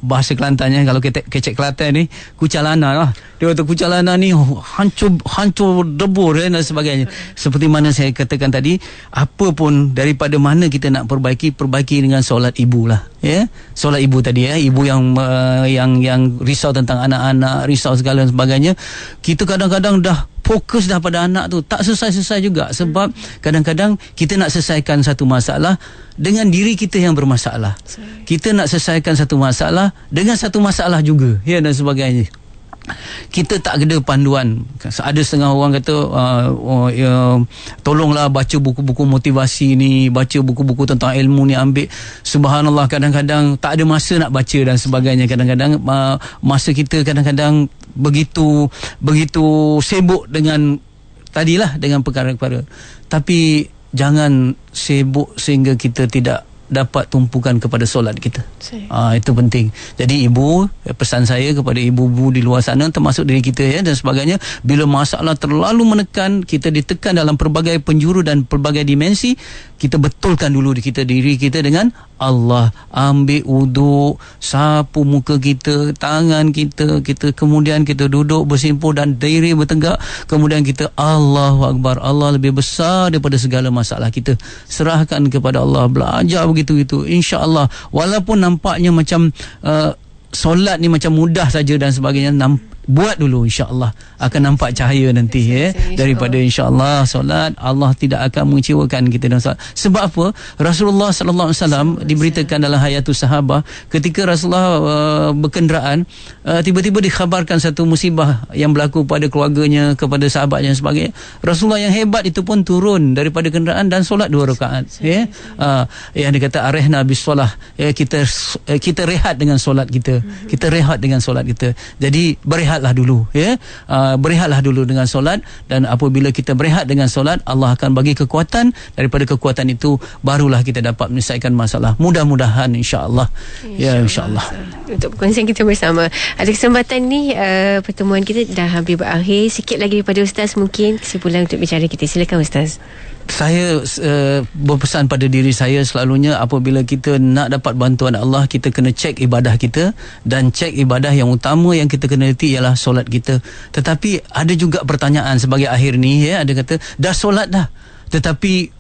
bahasa Kelantannya, kalau kecek Kelantan ni kucalana lah. Dia kata kucalana ni hancur debur dan sebagainya. Seperti mana saya katakan tadi, apa pun daripada mana kita nak perbaiki dengan solat ibu lah, solat ibu tadi, ibu yang risau tentang anak-anak, risau segala dan sebagainya. Kita kadang-kadang dah fokus dah pada anak tu, tak selesai-selesai juga, sebab kadang-kadang kita nak selesaikan satu masalah dengan diri kita yang bermasalah. Kita nak selesaikan satu masalah dengan satu masalah juga, dan sebagainya. Kita tak ada panduan. Ada setengah orang kata tolonglah baca buku-buku motivasi ni, baca buku-buku tentang ilmu ni, ambil. Subhanallah, kadang-kadang tak ada masa nak baca dan sebagainya. Kadang-kadang masa kita kadang-kadang begitu sibuk dengan tadilah, dengan perkara-perkara. Tapi jangan sibuk sehingga kita tidak dapat tumpukan kepada solat kita. Itu penting. Jadi ibu, pesan saya kepada ibu-ibu di luar sana, termasuk diri kita dan sebagainya, bila masalah terlalu menekan, kita ditekan dalam pelbagai penjuru dan pelbagai dimensi, kita betulkan dulu diri kita dengan Allah. Ambil wuduk, sapu muka kita, tangan kita kemudian kita duduk bersimpuh dan diri bertegak, kemudian kita Allahu Akbar. Allah lebih besar daripada segala masalah kita. Serahkan kepada Allah, belajar begitu-gitu. InsyaAllah, walaupun nampaknya macam solat ni macam mudah saja dan sebagainya, buat dulu, insya-Allah akan nampak cahaya nanti, daripada insya-Allah solat. Allah tidak akan mengecewakan kita dalam solat. Sebab apa? Rasulullah sallallahu alaihi wasallam diberitakan dalam Hayatus Sahabah, ketika Rasulullah berkenderaan, tiba-tiba dikhabarkan satu musibah yang berlaku pada keluarganya, kepada sahabatnya dan sebagainya. Rasulullah yang hebat itu pun turun daripada kenderaan dan solat 2 rakaat. Yang dikata arihna bis solah, kita rehat dengan solat kita. Kita rehat dengan solat kita. Jadi berehatlah dulu, berehatlah dulu dengan solat, dan apabila kita berehat dengan solat, Allah akan bagi kekuatan. Daripada kekuatan itu barulah kita dapat menyelesaikan masalah. Mudah-mudahan insya-Allah. Insya-Allah. Untuk perkongsian kita bersama. Ada kesempatan ni, pertemuan kita dah hampir berakhir. Sikit lagi daripada Ustaz, mungkin kesimpulan untuk bicara kita. Silakan Ustaz. Saya berpesan pada diri saya selalunya, apabila kita nak dapat bantuan Allah, kita kena cek ibadah kita, dan cek ibadah yang utama yang kita kena teliti ialah solat kita. Tetapi ada juga pertanyaan sebagai akhir ni, ada kata dah solat dah, tetapi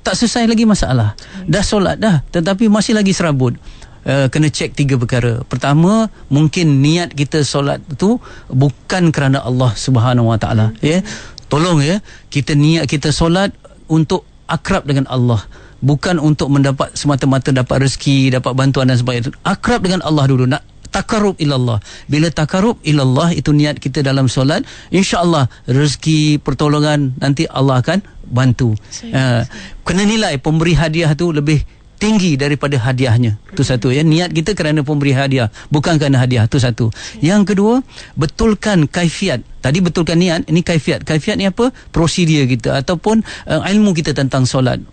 tak selesai lagi masalah. Dah solat dah, tetapi masih lagi serabut. Kena cek 3 perkara. Pertama, mungkin niat kita solat tu bukan kerana Allah Subhanahu Wa Taala, ya. Tolong ya, kita niat kita solat untuk akrab dengan Allah, bukan untuk mendapat semata-mata dapat rezeki, dapat bantuan dan sebagainya. Akrab dengan Allah dulu, nak takarrub ilallah. Bila takarrub ilallah itu niat kita dalam solat, insya-Allah rezeki, pertolongan nanti Allah akan bantu. Kena nilai pemberi hadiah tu lebih tinggi daripada hadiahnya. Itu satu ya. Niat kita kerana pemberi hadiah, bukan kerana hadiah. Itu satu. Yang kedua, betulkan kaifiat. Tadi betulkan niat, ini kaifiat. Kaifiat ni apa? Prosedur kita ataupun ilmu kita tentang solat,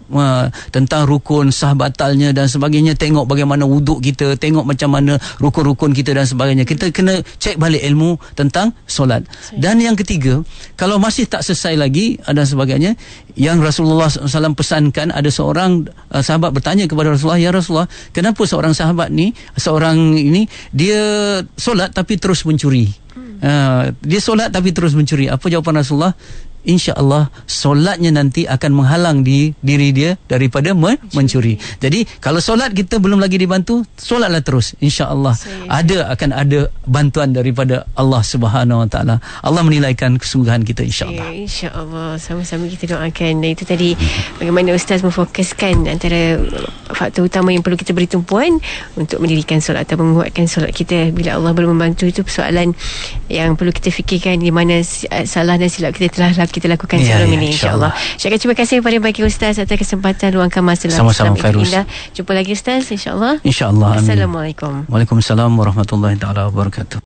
tentang rukun, sah batalnya dan sebagainya. Tengok bagaimana wuduk kita, tengok macam mana rukun-rukun kita dan sebagainya. Kita kena cek balik ilmu tentang solat. Dan yang ketiga, kalau masih tak selesai lagi dan sebagainya, yang Rasulullah SAW pesankan, ada seorang sahabat bertanya kepada Rasulullah, ya Rasulullah, kenapa seorang sahabat ni, seorang ini, dia solat tapi terus mencuri? Dia solat tapi terus mencuri. Apa jawapan Rasulullah? InsyaAllah solatnya nanti akan menghalang diri dia daripada mencuri. Jadi kalau solat kita belum lagi dibantu, solatlah terus. InsyaAllah akan ada bantuan daripada Allah Subhanahu Wa Taala. Allah menilaikan kesungguhan kita, insyaAllah. InsyaAllah, sama-sama kita doakan. Dan itu tadi bagaimana Ustaz memfokuskan antara faktor utama yang perlu kita beri tumpuan untuk mendirikan solat atau menguatkan solat kita. Bila Allah belum membantu, itu persoalan yang perlu kita fikirkan, di mana salah dan silap kita lakukan sebelum ini, insyaAllah. Saya terima kasih kepada Baki Ustaz atas kesempatan luangkan masa dalam Islam itu indah. Jumpa lagi Ustaz, insyaAllah. InsyaAllah. Assalamualaikum. Waalaikumsalam warahmatullahi taala wabarakatuh.